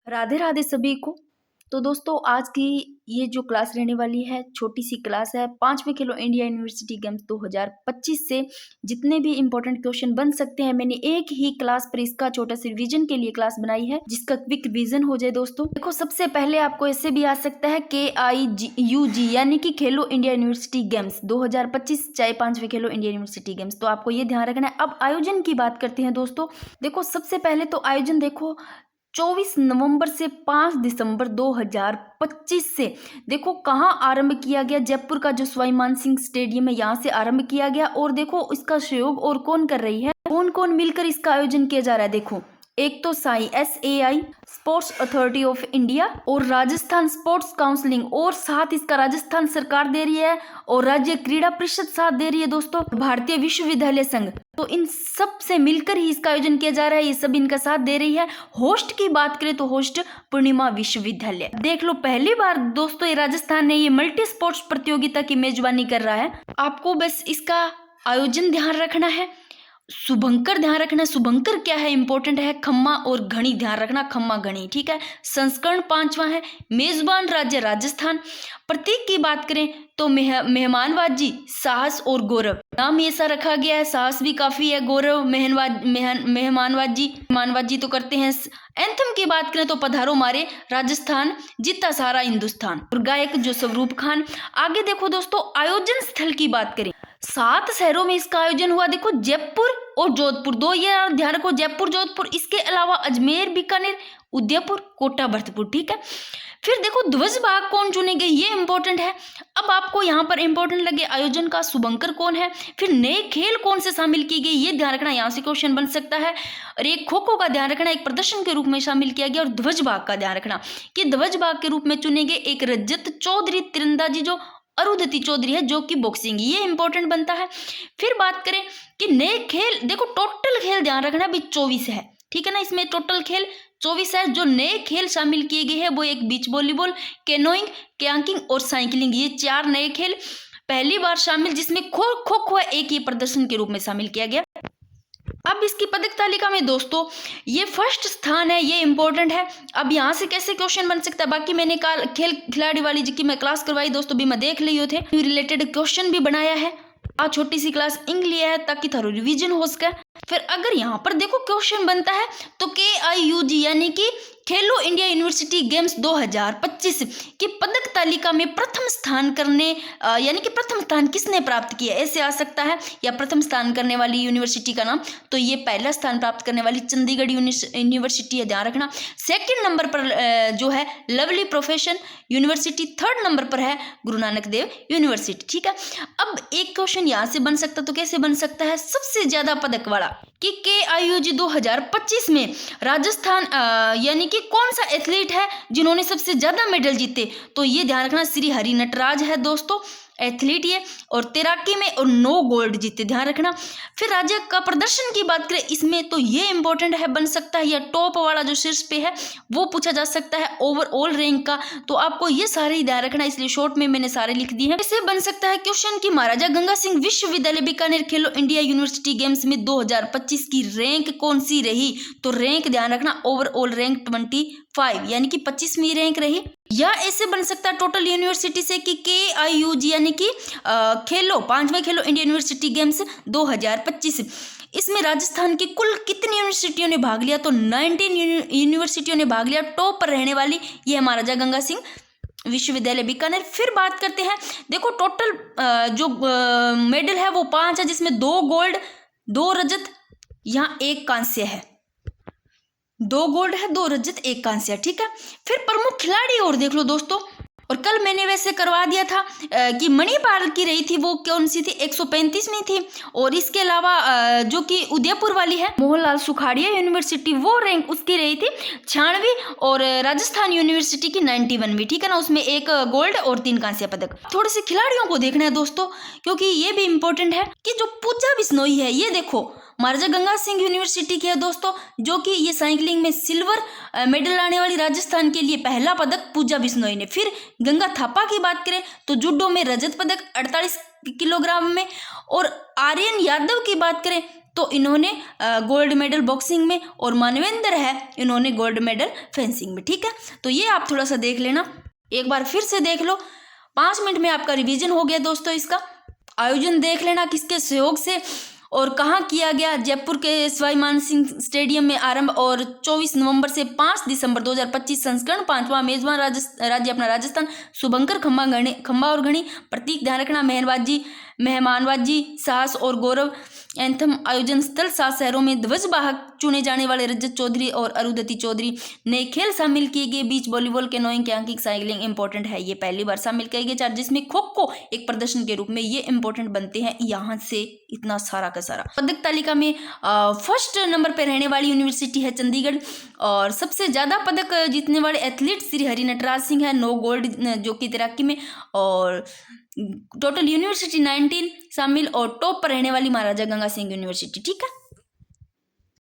राधे राधे सभी को। तो दोस्तों आज की ये जो क्लास रहने वाली है, छोटी सी क्लास है। 5वें खेलो इंडिया यूनिवर्सिटी गेम्स 2025 से जितने भी इंपॉर्टेंट क्वेश्चन बन सकते हैं, मैंने एक ही क्लास पर इसका छोटा सा रिवीजन के लिए क्लास बनाई है, जिसका क्विक रिवीजन हो जाए। दोस्तों देखो, सबसे पहले आपको ऐसे भी आ सकता है KIUG, यानी कि खेलो इंडिया यूनिवर्सिटी गेम्स 2025, चाहे 5वें खेलो इंडिया यूनिवर्सिटी गेम्स। तो आपको ये ध्यान रखना है। अब आयोजन की बात करते हैं दोस्तों। देखो, सबसे पहले तो आयोजन देखो 24 नवंबर से 5 दिसंबर 2025 से देखो कहाँ आरंभ किया गया। जयपुर का जो सवाई मान सिंह स्टेडियम है, यहाँ से आरंभ किया गया। और देखो इसका सहयोग और कौन कर रही है, कौन कौन मिलकर इसका आयोजन किया जा रहा है। देखो, एक तो SAI sports authority of India और राजस्थान स्पोर्ट्स काउंसिलिंग, और साथ इसका राजस्थान सरकार दे रही है और राज्य क्रीड़ा परिषद साथ दे रही है दोस्तों, भारतीय विश्वविद्यालय संघ। तो इन सब से मिलकर ही इसका आयोजन किया जा रहा है, ये सब इनका साथ दे रही है। होस्ट की बात करें तो होस्ट पूर्णिमा विश्वविद्यालय। देख लो, पहली बार दोस्तों ये राजस्थान ने ये मल्टी स्पोर्ट्स प्रतियोगिता की मेजबानी कर रहा है। आपको बस इसका आयोजन ध्यान रखना है, शुभंकर ध्यान रखना है। शुभंकर क्या है, इंपॉर्टेंट है। खम्मा और घड़ी ध्यान रखना, खम्मा घड़ी, ठीक है। संस्करण 5वां है। मेजबान राज्य राजस्थान। प्रतीक की बात करें तो मेहमानबाजी, साहस और गौरव। नाम ऐसा रखा गया है, साहस भी काफी है, गौरव, मेहमानबाजी तो करते हैं। एंथम की बात करें तो पधारो मारे राजस्थान, जीता सारा हिंदुस्तान, और गायक जो स्वरूप खान। आगे देखो दोस्तों, आयोजन स्थल की बात करें, 7 शहरों में इसका आयोजन हुआ। देखो, जयपुर और जोधपुर, दो ये ध्यान रखो, जयपुर जोधपुर। इसके अलावा अजमेर, बीकानेर, उदयपुर, कोटा, भरतपुर, ठीक है। फिर देखो, ध्वज भाग कौन चुने गए, ये इंपॉर्टेंट है। अब आपको यहाँ पर इंपॉर्टेंट लगे आयोजन का शुभंकर कौन है। फिर नए खेल कौन से शामिल की गई, ये ध्यान रखना, यहाँ से क्वेश्चन बन सकता है। और एक खो खो का ध्यान रखना, एक प्रदर्शन के रूप में शामिल किया गया। और ध्वज भाग का ध्यान रखना कि ध्वज भाग के रूप में चुने गए एक रजत चौधरी तीरंदाजी, जो अरुंधति चौधरी है, जो कि बॉक्सिंग, ये इंपॉर्टेंट बनता है। फिर बात करें कि नए खेल, देखो टोटल खेल ध्यान रखना भी 24 है, ठीक है ना। इसमें टोटल खेल 24 है। जो नए खेल शामिल किए गए हैं वो एक बीच वॉलीबॉल, कैनोइंग, कयांकिंग और साइकिलिंग, ये 4 नए खेल पहली बार शामिल, जिसमें खो खो एक ही प्रदर्शन के रूप में शामिल किया गया। अब इसकी पदक तालिका में दोस्तों ये फर्स्ट स्थान है, ये इंपॉर्टेंट है। अब यहाँ से कैसे क्वेश्चन बन सकता है, बाकी मैंने कल खेल खिलाड़ी वाली जिसकी मैं क्लास करवाई दोस्तों, भी मैं देख लियो थे, रिलेटेड क्वेश्चन भी बनाया है। आज छोटी सी क्लास इंग लिया है ताकि थारो रिवीजन हो सके। फिर अगर यहाँ पर देखो क्वेश्चन बनता है तो KIUG यानी कि खेलो इंडिया यूनिवर्सिटी गेम्स 2025 की पदक तालिका में प्रथम स्थान करने, यानी कि प्रथम स्थान किसने प्राप्त किया, ऐसे आ सकता है। या प्रथम स्थान करने वाली यूनिवर्सिटी का नाम, तो ये पहला स्थान प्राप्त करने वाली चंडीगढ़ यूनिवर्सिटी है, ध्यान रखना। सेकंड नंबर पर जो है lovely profession university, third number पर है गुरु नानक देव यूनिवर्सिटी, ठीक है। अब एक क्वेश्चन यहाँ से बन सकता, तो कैसे बन सकता है, सबसे ज्यादा पदक वाला कि KIUG 2025 में राजस्थान यानी कि कौन सा एथलीट है जिन्होंने सबसे ज्यादा मेडल जीते, तो ये ध्यान रखना श्री हरि नटराज है दोस्तों, एथलीट ये, और तैराकी में और 9 गोल्ड जीते, ध्यान रखना। फिर राज्य का प्रदर्शन की बात करें इसमें, तो ये इंपॉर्टेंट है, बन सकता है, या टॉप वाला जो शीर्ष पे है वो पूछा जा सकता है, ओवरऑल रैंक का। तो आपको ये सारे ही ध्यान रखना, इसलिए शॉर्ट में मैंने सारे लिख दिए हैं। इसे बन सकता है क्वेश्चन की महाराजा गंगा सिंह विश्वविद्यालय बीकानेर खेलो इंडिया यूनिवर्सिटी गेम्स में 2025 की रैंक कौन सी रही, तो रैंक ध्यान रखना ओवरऑल रैंक 25, यानी कि 25वीं रैंक रही। या ऐसे बन सकता है टोटल यूनिवर्सिटी से कि KIUG यानी कि खेलो 5वें खेलो इंडिया यूनिवर्सिटी गेम्स 2025, इसमें राजस्थान की कुल कितनी यूनिवर्सिटियों ने भाग लिया, तो 19 यूनिवर्सिटियों ने भाग लिया। टॉप पर रहने वाली ये महाराजा गंगा सिंह विश्वविद्यालय बीकानेर। फिर बात करते हैं, देखो टोटल जो मेडल है वो 5 है, जिसमें 2 गोल्ड, 2 रजत, यहाँ 1 कांस्य है, 2 गोल्ड है, 2 रजत, 1 कांस्य, ठीक है। फिर प्रमुख खिलाड़ी और देख लो दोस्तों, और कल मैंने वैसे करवा दिया था कि मणिपाल की रही थी, वो कौन सी थी, 135वीं थी। और इसके अलावा जो कि उदयपुर वाली है मोहनलाल सुखाड़िया यूनिवर्सिटी, वो रैंक उसकी रही थी 96वीं, और राजस्थान यूनिवर्सिटी की 91वीं, ठीक है ना, उसमें 1 गोल्ड और 3 कांस्य पदक। थोड़े से खिलाड़ियों को देखना है दोस्तों, क्योंकि ये भी इंपॉर्टेंट है कि जो पूजा बिश्नोई है, ये देखो महाराजा गंगा सिंह यूनिवर्सिटी की है दोस्तों, जो कि ये साइकिलिंग में सिल्वर मेडल लाने वाली राजस्थान के लिए पहला पदक पूजा बिश्नोई ने। फिर गंगा थापा की बात करें तो जूडो में रजत पदक 48 किलोग्राम में, और आर्यन यादव की बात करें तो इन्होंने गोल्ड मेडल बॉक्सिंग में, और मानवेंद्र है इन्होंने गोल्ड मेडल फेंसिंग में। ठीक है, तो ये आप थोड़ा सा देख लेना, एक बार फिर से देख लो। 5 मिनट में आपका रिवीजन हो गया दोस्तों। इसका आयोजन देख लेना किसके सहयोग से और कहाँ किया गया। जयपुर के सवाई मानसिंह स्टेडियम में आरंभ और 24 नवंबर से 5 दिसंबर 2025। संस्करण 5वां। मेजबान राज्य अपना राजस्थान। शुभंकर खंबा और घड़ी। प्रतीक ध्यान रखना मेहमानबाजी, साहस और गौरव। एंथम आयोजन स्थल 7 शहरों में। ध्वजवाहक चुने जाने वाले रजत चौधरी और अरुंधति चौधरी। नए खेल शामिल किए गए, beach volleyball, canoeing, kayaking, cycling important है, ये पहली बार शामिल किए गए 4, जिसमें खो खो एक प्रदर्शन के रूप में ये इंपॉर्टेंट बनते हैं। यहाँ से इतना सारा का सारा। पदक तालिका में फर्स्ट नंबर पर रहने वाली यूनिवर्सिटी है चंडीगढ़, और सबसे ज्यादा पदक जीतने वाले एथलीट श्री हरि नटराज सिंह है, 9 गोल्ड जो कि तैराकी में, और टोटल यूनिवर्सिटी 19 शामिल, और टॉप पर रहने वाली महाराजा गंगा सिंह यूनिवर्सिटी। ठीक है,